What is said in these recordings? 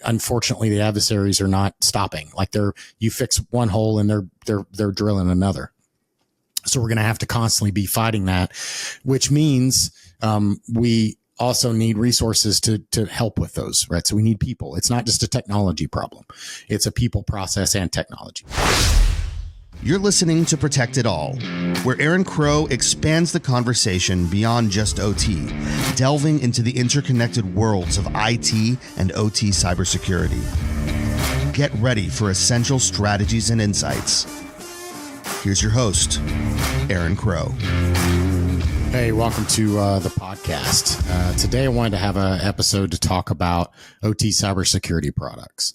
unfortunately, the adversaries are not stopping. Like you fix one hole and they're drilling another. So we're going to have to constantly be fighting that, which means we also need resources to help with those, right? So we need people. It's not just a technology problem. It's a people, process, and technology. You're listening to Protect It All, where Aaron Crow expands the conversation beyond just OT, delving into the interconnected worlds of IT and OT cybersecurity. Get ready for essential strategies and insights. Here's your host, Aaron Crow. Hey, welcome to the podcast. Today I wanted to have an episode to talk about OT cybersecurity products.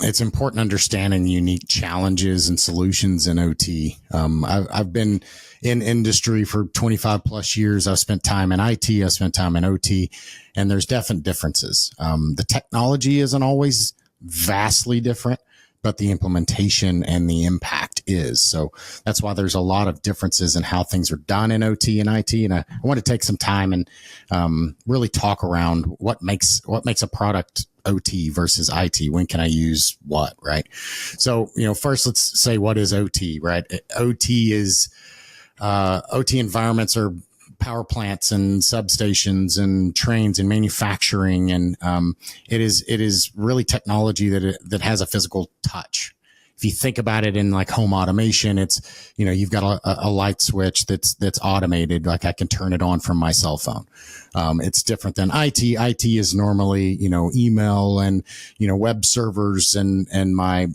It's important understanding the unique challenges and solutions in OT. I've been in industry for 25 plus years. I've spent time in IT. I've spent time in OT, and there's definite differences. The technology isn't always vastly different, but the implementation and the impact is. So that's why there's a lot of differences in how things are done in OT and IT. And I want to take some time and really talk around what makes a product OT versus IT. When can I use what, right? So, first let's say, what is OT, right? OT is, OT environments are power plants and substations and trains and manufacturing. And, it is really technology that has a physical touch. If you think about it in like home automation, it's, you've got a light switch that's automated. Like I can turn it on from my cell phone. It's different than IT. IT is normally, email and, web servers and my,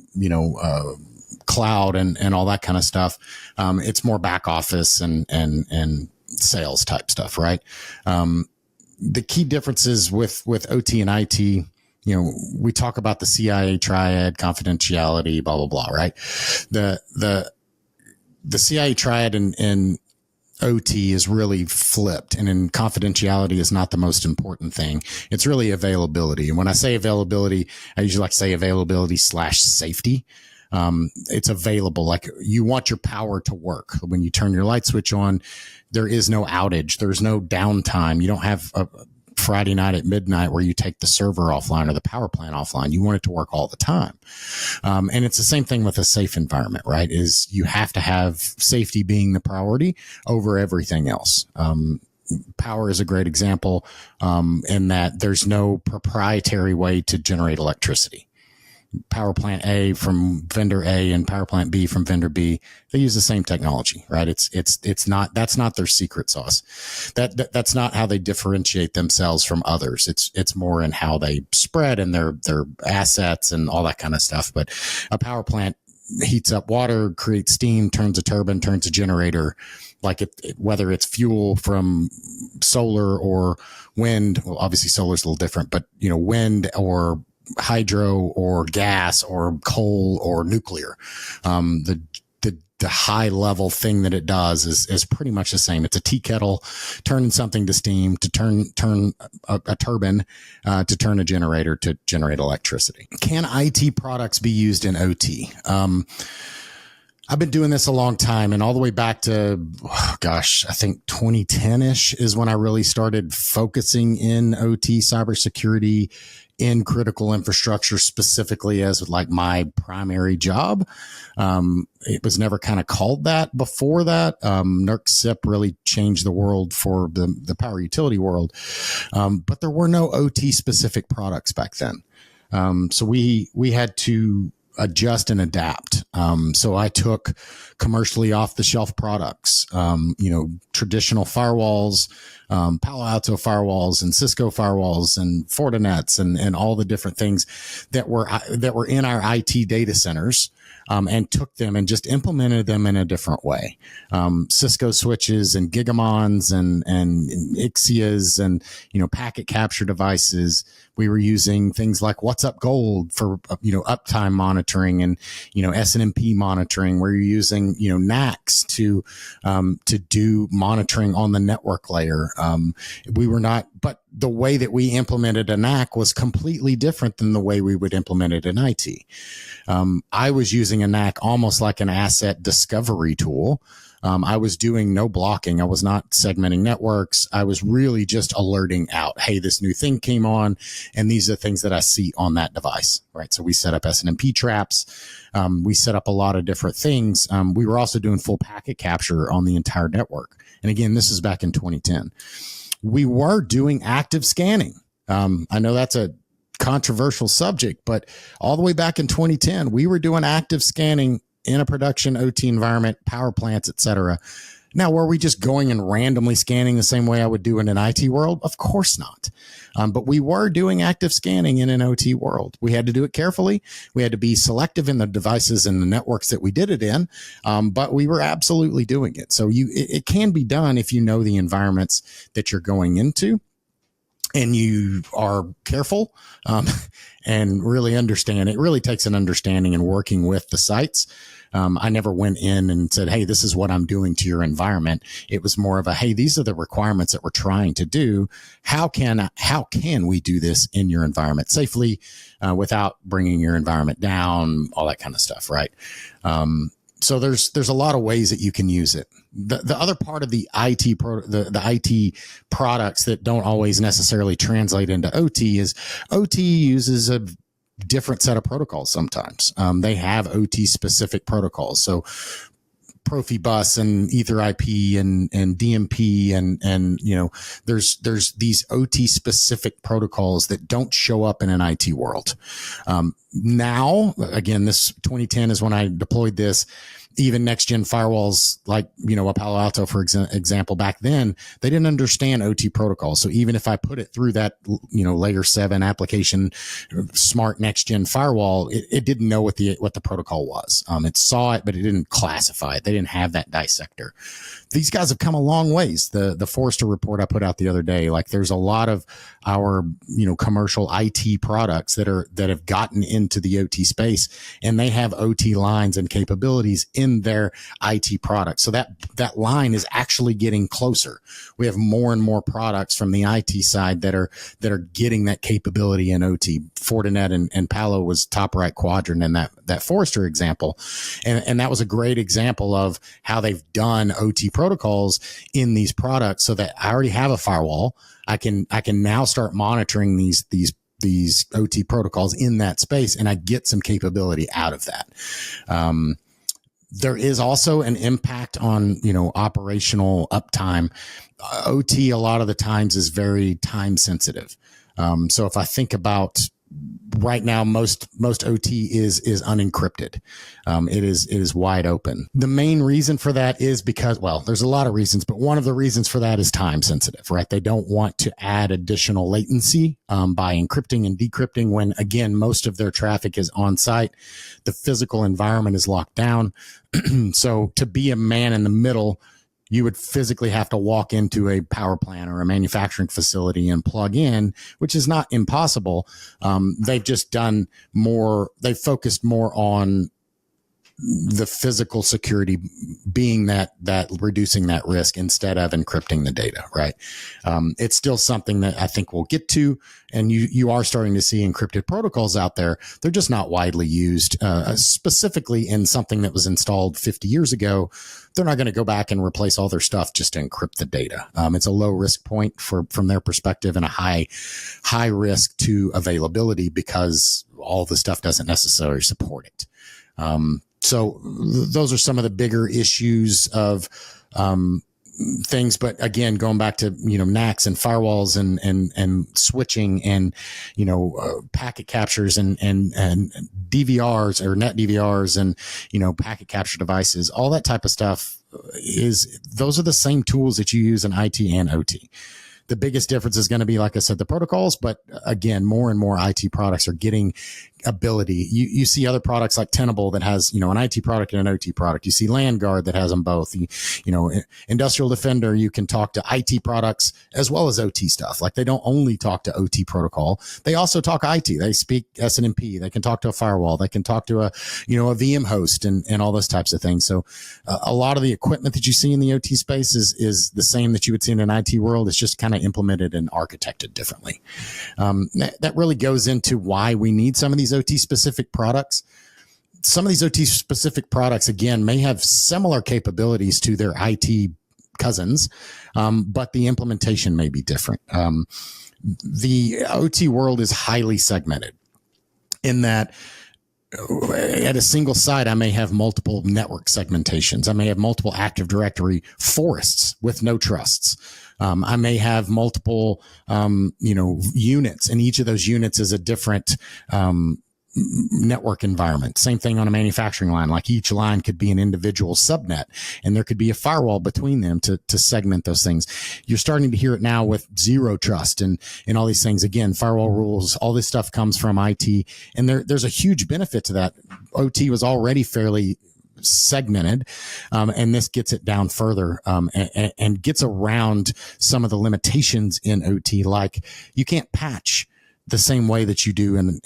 cloud and all that kind of stuff. It's more back office and sales type stuff, right? The key differences with OT and IT, we talk about the CIA triad, confidentiality, blah, blah, blah, right? The CIA triad in OT is really flipped, and in confidentiality is not the most important thing. It's really availability. And when I say availability, I usually like to say availability / safety. It's available. Like you want your power to work. When you turn your light switch on, there is no outage. There's no downtime. You don't have a Friday night at midnight where you take the server offline or the power plant offline. You want it to work all the time. And it's the same thing with a safe environment, right? Is you have to have safety being the priority over everything else. Power is a great example, in that there's no proprietary way to generate electricity. Power plant A from vendor A and power plant B from vendor B, they use the same technology, right? It's not, that's not their secret sauce. That's not how they differentiate themselves from others. It's more in how they spread and their assets and all that kind of stuff. But a power plant heats up water, creates steam, turns a turbine, turns a generator, like whether it's fuel from solar or wind. Well, obviously solar is a little different, but wind or hydro or gas or coal or nuclear. The high level thing that it does is pretty much the same. It's a tea kettle turning something to steam, to turn a turbine, to turn a generator to generate electricity. Can IT products be used in OT? I've been doing this a long time, and all the way back to, I think 2010-ish is when I really started focusing in OT cybersecurity in critical infrastructure, specifically as like my primary job. It was never kind of called that before that. NERC-CIP really changed the world for the power utility world. But there were no OT specific products back then. So we had to adjust and adapt. So I took commercially off the shelf products, traditional firewalls, Palo Alto firewalls and Cisco firewalls and Fortinets and all the different things that were in our IT data centers. And took them and just implemented them in a different way. Cisco switches and Gigamons and Ixias and, packet capture devices. We were using things like WhatsUp Gold for, uptime monitoring and, SNMP monitoring, where you're using, NACs to do monitoring on the network layer. But the way that we implemented a NAC was completely different than the way we would implement it in IT. I was using a NAC almost like an asset discovery tool. I was doing no blocking. I was not segmenting networks. I was really just alerting out, hey, this new thing came on, and these are the things that I see on that device, right? So we set up SNMP traps. We set up a lot of different things. We were also doing full packet capture on the entire network. And again, this is back in 2010. We were doing active scanning. I know that's a controversial subject, but all the way back in 2010, we were doing active scanning in a production OT environment, power plants, et cetera. Now, were we just going and randomly scanning the same way I would do in an IT world? Of course not. But we were doing active scanning in an OT world. We had to do it carefully. We had to be selective in the devices and the networks that we did it in. But we were absolutely doing it. So it can be done if you know the environments that you're going into and you are careful and really understand. It really takes an understanding and working with the sites. I never went in and said, hey, this is what I'm doing to your environment. It was more of a, hey, these are the requirements that we're trying to do. How can we do this in your environment safely without bringing your environment down, all that kind of stuff, right? So there's a lot of ways that you can use it. The other part of the the IT products that don't always necessarily translate into OT is OT uses a different set of protocols sometimes. They have OT specific protocols. So Profibus and Ether IP and DMP and there's these OT specific protocols that don't show up in an IT world. Now, again, this 2010 is when I deployed this. Even next gen firewalls like, a Palo Alto, for example, back then, they didn't understand OT protocols. So even if I put it through that, layer 7 application, smart next gen firewall, it didn't know what the protocol was. It saw it, but it didn't classify it. They didn't have that dissector. These guys have come a long ways. The Forrester report I put out the other day, like there's a lot of our, commercial IT products that have gotten into the OT space, and they have OT lines and capabilities in their IT products. So that line is actually getting closer. We have more and more products from the IT side that are getting that capability in OT. Fortinet and Palo was top right quadrant in that Forrester example. And that was a great example of how they've done OT protocols in these products so that I already have a firewall. I can now start monitoring these OT protocols in that space, and I get some capability out of that. There is also an impact on, operational uptime. OT a lot of the times is very time sensitive. So if I think about right now, most OT is unencrypted. It is wide open. The main reason for that is because, well, there's a lot of reasons, but one of the reasons for that is time sensitive, right? They don't want to add additional latency by encrypting and decrypting when, again, most of their traffic is on site. The physical environment is locked down. So to be a man in the middle, you would physically have to walk into a power plant or a manufacturing facility and plug in, which is not impossible. They've just done more. They've focused more on the physical security being that reducing that risk instead of encrypting the data, right? It's still something that I think we'll get to, and you are starting to see encrypted protocols out there. They're just not widely used, specifically in something that was installed 50 years ago. They're not going to go back and replace all their stuff just to encrypt the data. It's a low risk point from their perspective and a high risk to availability because all the stuff doesn't necessarily support it. So those are some of the bigger issues of things. But again, going back to, NACs and firewalls and switching and, packet captures and DVRs or net DVRs and, packet capture devices, all that type of stuff those are the same tools that you use in IT and OT. The biggest difference is going to be, like I said, the protocols. But again, more and more IT products are getting ability. You see other products like Tenable that has, an IT product and an OT product. You see LandGuard that has them both. Industrial Defender, you can talk to IT products as well as OT stuff. Like they don't only talk to OT protocol. They also talk IT. They speak SNMP. They can talk to a firewall. They can talk to a VM host and all those types of things. So a lot of the equipment that you see in the OT space is the same that you would see in an IT world. It's just kind of implemented and architected differently. That really goes into why we need some of these OT specific products. some of these OT specific products, again, may have similar capabilities to their IT cousins, but the implementation may be different. The OT world is highly segmented in that at a single site, I may have multiple network segmentations. I may have multiple Active Directory forests with no trusts. I may have multiple, units, and each of those units is a different, network environment. Same thing on a manufacturing line. Like each line could be an individual subnet, and there could be a firewall between them to segment those things. You're starting to hear it now with zero trust and all these things. Again, firewall rules, all this stuff comes from IT, and there's a huge benefit to that. OT was already fairly segmented, and this gets it down further, and gets around some of the limitations in OT, like you can't patch the same way that you do in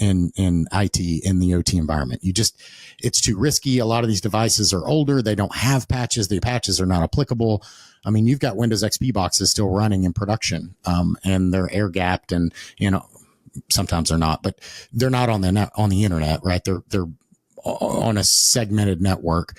IT in the OT environment. It's too risky. A lot of these devices are older. They don't have patches. The patches are not applicable. I mean, you've got Windows XP boxes still running in production, and they're air gapped, and sometimes they're not, but they're not on the internet, right? They're on a segmented network.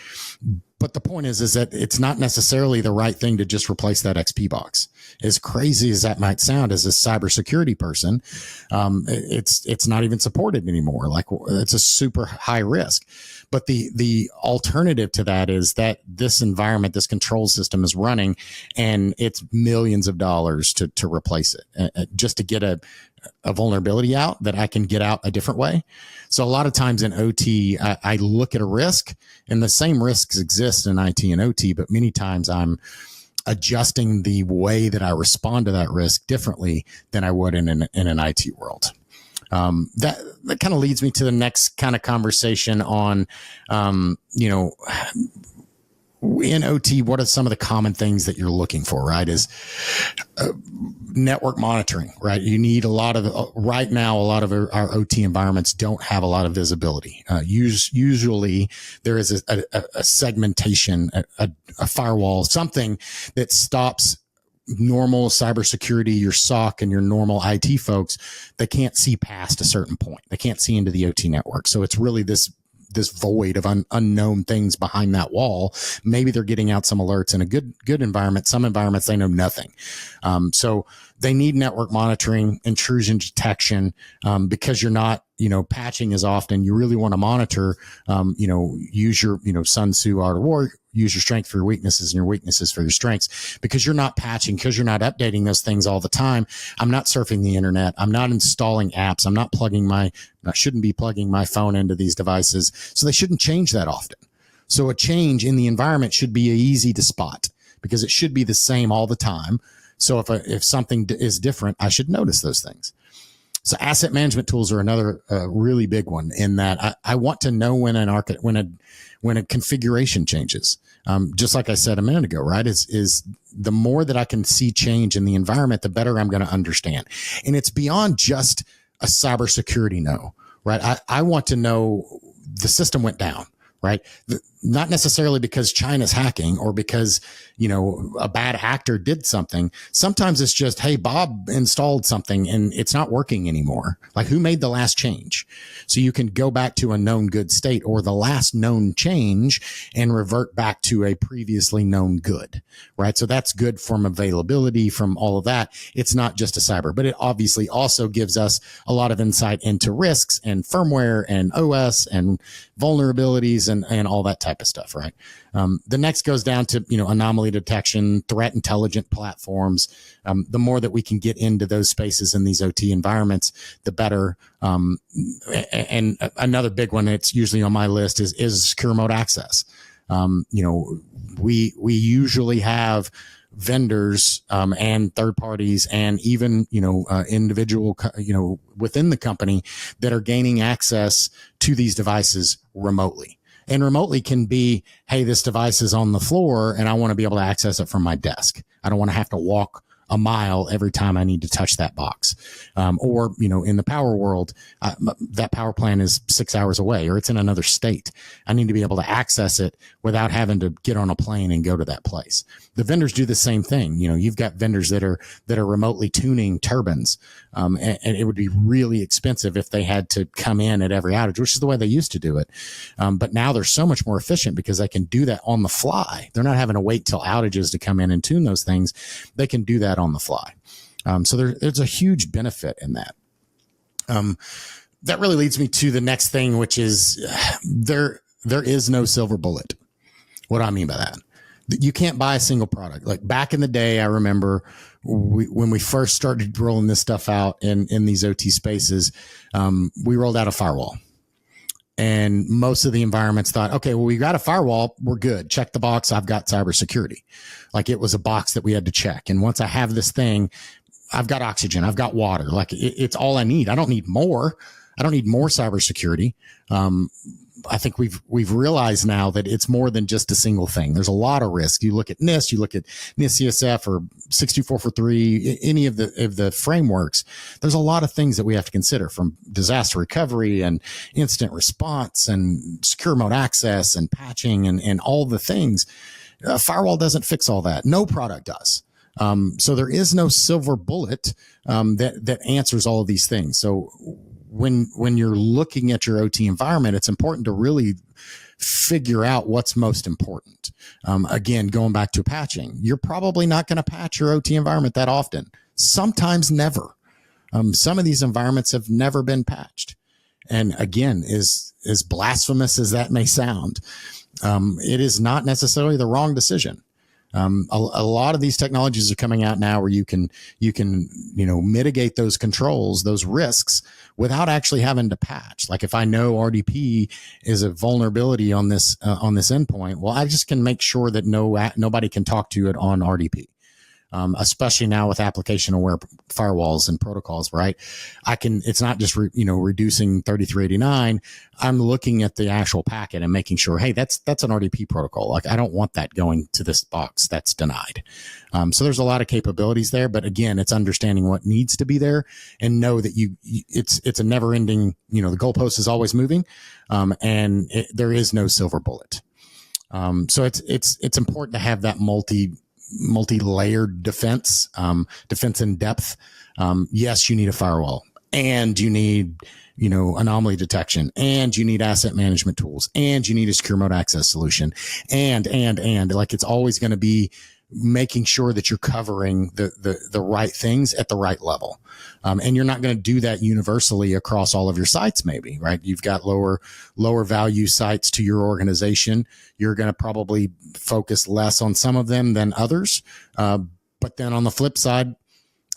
But the point is that it's not necessarily the right thing to just replace that XP box. As crazy as that might sound, as a cybersecurity person, it's not even supported anymore. Like, it's a super high risk. But the alternative to that is that this environment, this control system is running, and it's millions of dollars to replace it, just to get a vulnerability out that I can get out a different way. So a lot of times in OT, I look at a risk, and the same risks exist in IT and OT, but many times I'm adjusting the way that I respond to that risk differently than I would in an IT world. That kind of leads me to the next kind of conversation on, in OT, what are some of the common things that you're looking for, right? Is network monitoring, right? You need right now, a lot of our OT environments don't have a lot of visibility. Usually there is a segmentation, a firewall, something that stops normal cybersecurity, your SOC and your normal IT folks. They can't see past a certain point. They can't see into the OT network. So it's really this void of unknown things behind that wall. Maybe they're getting out some alerts in a good environment. Some environments, they know nothing. So they need network monitoring, intrusion detection, because you're not, patching as often. You really want to monitor, use your, Sun Tzu Art of War, use your strength for your weaknesses and your weaknesses for your strengths, because you're not patching, because you're not updating those things all the time. I'm not surfing the internet. I'm not installing apps. I'm not I shouldn't be plugging my phone into these devices. So they shouldn't change that often. So a change in the environment should be easy to spot, because it should be the same all the time. So if something is different, I should notice those things. So asset management tools are another really big one, in that I want to know when a configuration changes. Just like I said a minute ago, right? Is the more that I can see change in the environment, the better I'm going to understand. And it's beyond just a cybersecurity no, right? I want to know the system went down, right? Not necessarily because China's hacking or because, a bad actor did something. Sometimes it's just, hey, Bob installed something and it's not working anymore. Like, who made the last change? So you can go back to a known good state or the last known change and revert back to a previously known good, right? So that's good from availability, from all of that. It's not just a cyber, but it obviously also gives us a lot of insight into risks and firmware and OS and vulnerabilities and all that type of stuff, right? The next goes down to, anomaly detection, threat intelligent platforms. The more that we can get into those spaces in these OT environments, the better. And another big one that's usually on my list is secure remote access. We usually have vendors and third parties and even individual within the company that are gaining access to these devices remotely. And remotely can be, hey, this device is on the floor and I want to be able to access it from my desk. I don't want to have to walk a mile every time I need to touch that box. Or, in the power world, that power plant is 6 hours away, or it's in another state. I need to be able to access it without having to get on a plane and go to that place. The vendors do the same thing. You've got vendors that are remotely tuning turbines. And it would be really expensive if they had to come in at every outage, which is the way they used to do it. But now they're so much more efficient because they can do that on the fly. They're not having to wait till outages to come in and tune those things. They can do that on the fly. So there's a huge benefit in that. That really leads me to the next thing, which is there is no silver bullet. What do I mean by that? You can't buy a single product. Like back in the day, I remember when we first started rolling this stuff out in these OT spaces, we rolled out a firewall. And most of the environments thought, okay, well, we got a firewall. We're good. Check the box. I've got cybersecurity. Like it was a box that we had to check. And once I have this thing, I've got oxygen. I've got water. Like it's all I need. I don't need more. I don't need more cybersecurity. I think we've realized now that it's more than just a single thing. There's a lot of risk. You look at NIST, you look at NIST CSF or 62443, any of the frameworks. There's a lot of things that we have to consider, from disaster recovery and incident response and secure remote access and patching and all the things. A firewall doesn't fix all that. No product does. So there is no silver bullet that answers all of these things. So when you're looking at your OT environment, it's important to really figure out what's most important. Again, going back to patching, you're probably not going to patch your OT environment that often. Sometimes never. Some of these environments have never been patched. And again, as blasphemous as that may sound, it is not necessarily the wrong decision. A lot of these technologies are coming out now where you can mitigate those controls, those risks, without actually having to patch. Like if I know RDP is a vulnerability on this endpoint, well, I just can make sure that nobody can talk to it on RDP. Especially now with application aware firewalls and protocols, right? It's not just, reducing 3389. I'm looking at the actual packet and making sure, hey, that's an RDP protocol. Like I don't want that going to this box that's denied. So there's a lot of capabilities there, but again, it's understanding what needs to be there and know that it's a never ending, the goalpost is always moving. And there is no silver bullet. So it's important to have that multi-layered defense in depth. Yes, you need a firewall, and you need, anomaly detection, and you need asset management tools, and you need a secure remote access solution. And like, it's always going to be making sure that you're covering the right things at the right level. And you're not going to do that universally across all of your sites, maybe, right? You've got lower value sites to your organization. You're going to probably focus less on some of them than others. But then on the flip side,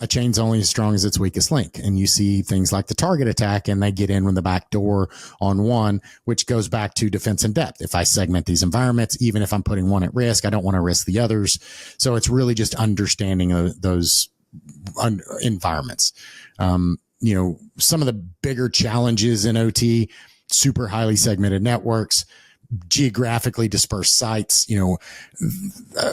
a chain's only as strong as its weakest link. And you see things like the target attack, and they get in with the back door on one, which goes back to defense in depth. If I segment these environments, even if I'm putting one at risk, I don't want to risk the others. So it's really just understanding those environments. Some of the bigger challenges in OT, super highly segmented networks, geographically dispersed sites.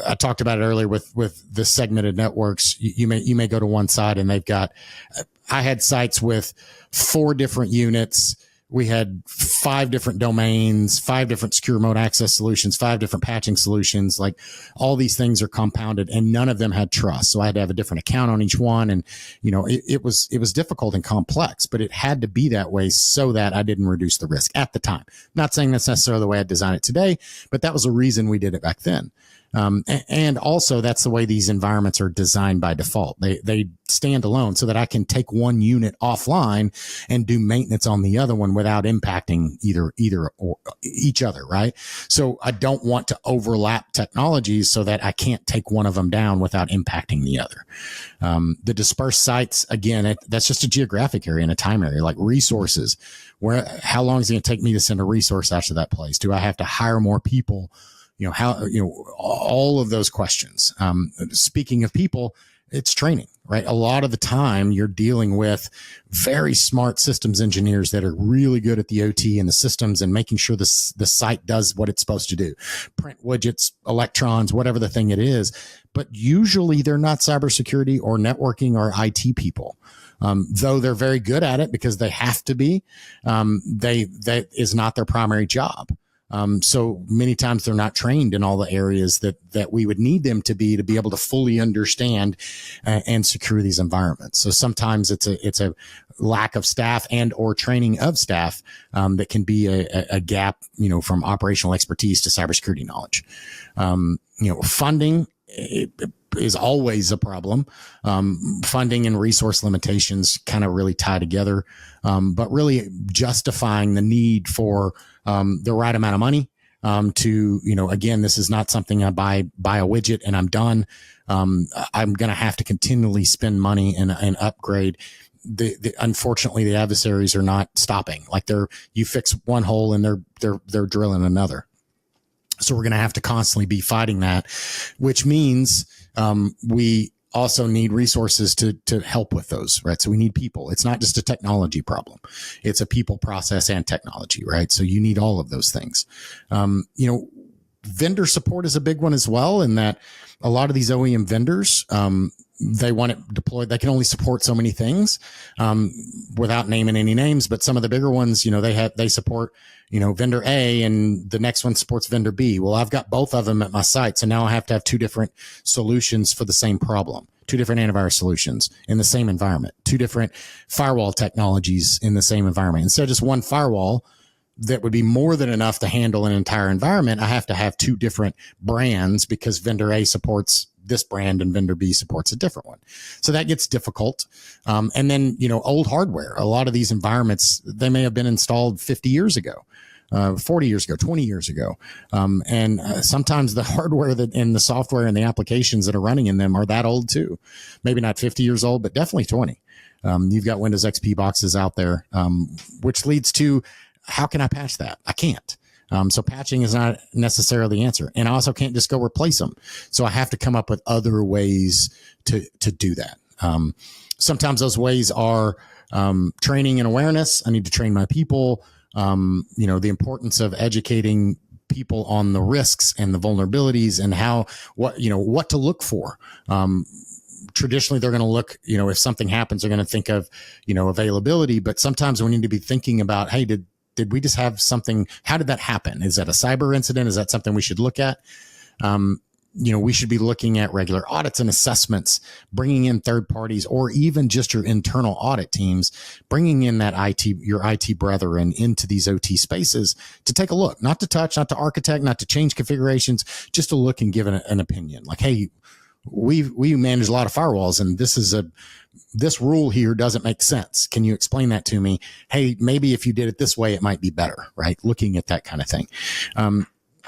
I talked about it earlier with the segmented networks. You may go to one side and I had sites with 4 different units. We had 5 different domains, 5 different secure remote access solutions, 5 different patching solutions. Like all these things are compounded, and none of them had trust. So I had to have a different account on each one. And, it was difficult and complex, but it had to be that way so that I didn't reduce the risk at the time. Not saying that's necessarily the way I design it today, but that was the reason we did it back then. And also that's the way these environments are designed by default. They stand alone so that I can take one unit offline and do maintenance on the other one without impacting either or each other. Right. So I don't want to overlap technologies so that I can't take one of them down without impacting the other. The dispersed sites, again, that's just a geographic area and a time area, like resources. How long is it going to take me to send a resource out to that place? Do I have to hire more people? All of those questions. Speaking of people, It's training, right? A lot of the time you're dealing with very smart systems engineers that are really good at the OT and the systems and making sure the site does what it's supposed to do. Print widgets, electrons, whatever the thing it is. But usually they're not cybersecurity or networking or IT people. Though they're very good at it because they have to be, that is not their primary job. So many times they're not trained in all the areas that we would need them to be able to fully understand and secure these environments. So sometimes it's a lack of staff and or training of staff that can be a gap, from operational expertise to cybersecurity knowledge. Funding is always a problem. Funding and resource limitations kind of really tie together, but really justifying the need for the right amount of money to, again, this is not something I buy a widget and I'm done. I'm going to have to continually spend money and upgrade. Unfortunately, the adversaries are not stopping. Like you fix one hole and they're drilling another. So we're going to have to constantly be fighting that, which means we also need resources to help with those, right? So we need people. It's not just a technology problem. It's a people, process, and technology, right? So you need all of those things. Vendor support is a big one as well, in that a lot of these OEM vendors, they want it deployed. They can only support so many things, without naming any names, but some of the bigger ones, they support, vendor A, and the next one supports vendor B. Well, I've got both of them at my site. So now I have to have two different solutions for the same problem, two different antivirus solutions in the same environment, two different firewall technologies in the same environment. Instead of just one firewall that would be more than enough to handle an entire environment, I have to have two different brands because vendor A supports this brand and vendor B supports a different one. So that gets difficult. And then, old hardware, a lot of these environments, they may have been installed 50 years ago. 40 years ago, 20 years ago. And sometimes the hardware and the software and the applications that are running in them are that old too. Maybe not 50 years old, but definitely 20. You've got Windows XP boxes out there, which leads to, how can I patch that? I can't. So patching is not necessarily the answer. And I also can't just go replace them. So I have to come up with other ways to do that. Sometimes those ways are training and awareness. I need to train my people. The importance of educating people on the risks and the vulnerabilities and what to look for. Traditionally, they're going to look, if something happens, they're going to think of, availability. But sometimes we need to be thinking about, hey, did we just have something? How did that happen? Is that a cyber incident? Is that something we should look at? We should be looking at regular audits and assessments, bringing in third parties, or even just your internal audit teams, bringing in your IT brethren into these OT spaces to take a look, not to touch, not to architect, not to change configurations, just to look and give an opinion. Like, hey, we manage a lot of firewalls, and this rule here doesn't make sense. Can you explain that to me? Hey, maybe if you did it this way, it might be better, right? Looking at that kind of thing.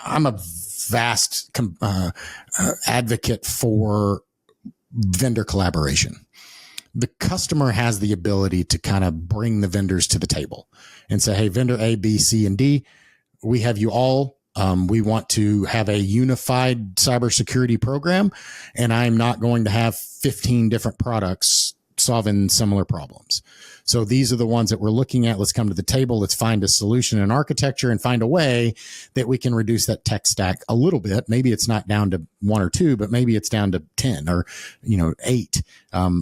I'm a vast advocate for vendor collaboration. The customer has the ability to kind of bring the vendors to the table and say, hey, vendor A, B, C, and D, we have you all. We want to have a unified cybersecurity program, and I'm not going to have 15 different products solving similar problems. So these are the ones that we're looking at. Let's come to the table. Let's find a solution and architecture and find a way that we can reduce that tech stack a little bit. Maybe it's not down to 1 or 2, but maybe it's down to 10 or 8,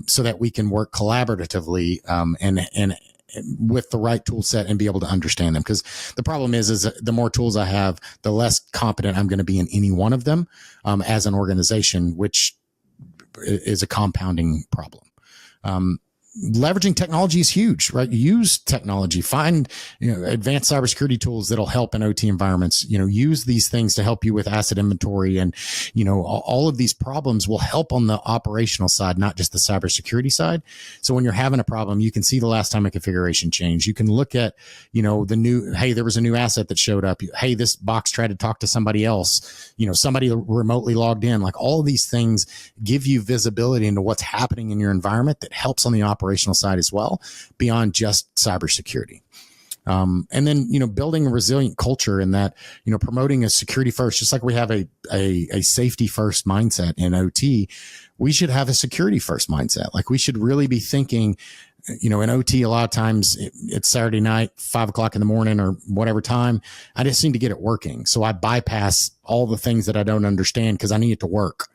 so that we can work collaboratively and with the right tool set and be able to understand them. Because the problem is the more tools I have, the less competent I'm going to be in any one of them as an organization, which is a compounding problem. Leveraging technology is huge, right? Use technology, find, advanced cybersecurity tools that'll help in OT environments, use these things to help you with asset inventory. And, all of these problems will help on the operational side, not just the cybersecurity side. So when you're having a problem, you can see the last time a configuration changed. You can look at, hey, there was a new asset that showed up. Hey, this box tried to talk to somebody else, somebody remotely logged in. Like, all of these things give you visibility into what's happening in your environment that helps on the operational side as well, beyond just cybersecurity. And then, building a resilient culture in that, promoting a security first, just like we have a safety first mindset in OT, we should have a security first mindset. Like we should really be thinking, in OT, a lot of times it's Saturday night, 5 o'clock in the morning or whatever time. I just need to get it working. So I bypass all the things that I don't understand because I need it to work.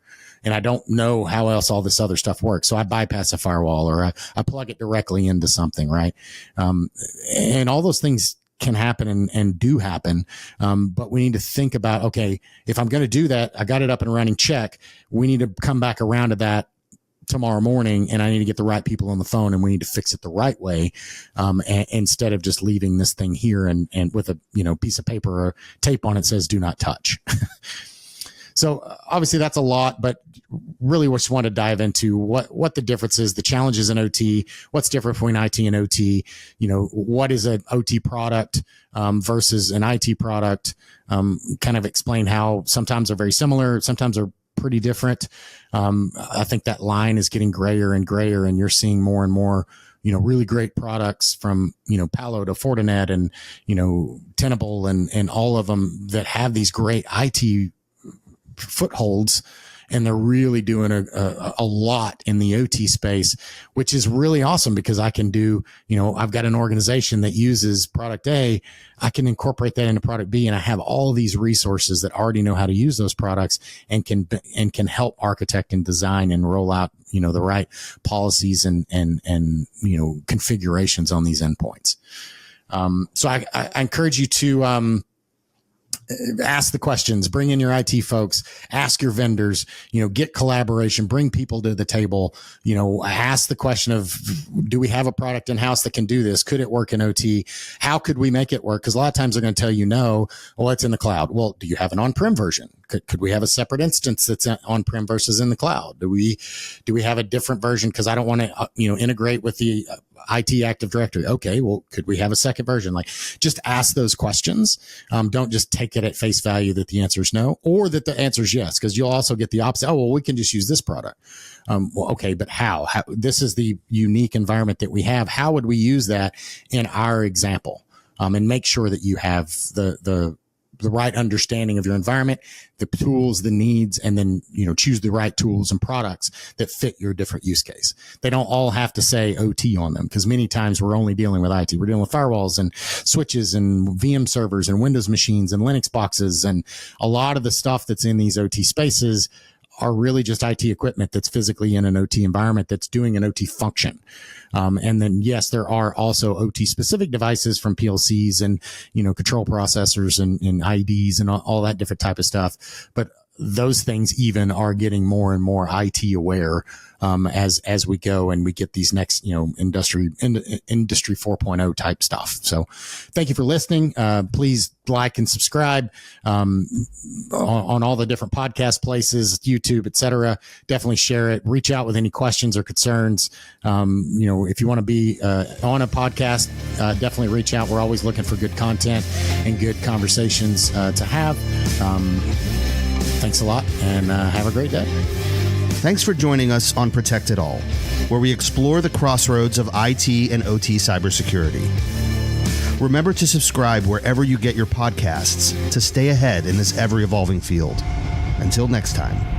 And I don't know how else all this other stuff works. So I bypass a firewall or I plug it directly into something, right? And all those things can happen and do happen. But we need to think about, okay, if I'm going to do that, I got it up and running, check. We need to come back around to that tomorrow morning, and I need to get the right people on the phone, and we need to fix it the right way, instead of just leaving this thing here and with a piece of paper or tape on it says do not touch. So obviously that's a lot, but really we just want to dive into what the difference is, the challenges in OT, what's different between IT and OT, what is an OT product versus an IT product, kind of explain how sometimes they're very similar, sometimes they're pretty different. I think that line is getting grayer and grayer, and you're seeing more and more, really great products from, Palo to Fortinet and, Tenable and all of them that have these great IT footholds, and they're really doing a lot in the OT space, which is really awesome because I can do, I've got an organization that uses product A. I can incorporate that into product B, and I have all of these resources that already know how to use those products and can help architect and design and roll out, the right policies and configurations on these endpoints. So I encourage you to, ask the questions, bring in your IT folks, ask your vendors, get collaboration, bring people to the table, ask the question of, do we have a product in house that can do this? Could it work in OT? How could we make it work? Because a lot of times they're going to tell you no. Well, it's in the cloud. Well, do you have an on-prem version? Could we have a separate instance that's on-prem versus in the cloud? Do we have a different version? Because I don't want to, integrate with the IT Active Directory. Okay, well, could we have a second version? Like, just ask those questions. Don't just take it at face value that the answer is no, or that the answer is yes, because you'll also get the opposite. Oh, well, we can just use this product. Well, okay, but how? This is the unique environment that we have. How would we use that in our example? And make sure that you have the right understanding of your environment, the tools, the needs, and then, choose the right tools and products that fit your different use case. They don't all have to say OT on them, because many times we're only dealing with IT. We're dealing with firewalls and switches and VM servers and Windows machines and Linux boxes. And a lot of the stuff that's in these OT spaces are really just IT equipment that's physically in an OT environment that's doing an OT function. And then, yes, there are also OT specific devices from PLCs and, control processors and IDs and all that different type of stuff. But those things even are getting more and more IT aware, as we go and we get these next, industry 4.0 type stuff. So thank you for listening. Please like and subscribe, on all the different podcast places, YouTube, etc. Definitely share it. Reach out with any questions or concerns. If you want to be, on a podcast, definitely reach out. We're always looking for good content and good conversations, to have. Thanks a lot, and have a great day. Thanks for joining us on Protect It All, where we explore the crossroads of IT and OT cybersecurity. Remember to subscribe wherever you get your podcasts to stay ahead in this ever-evolving field. Until next time.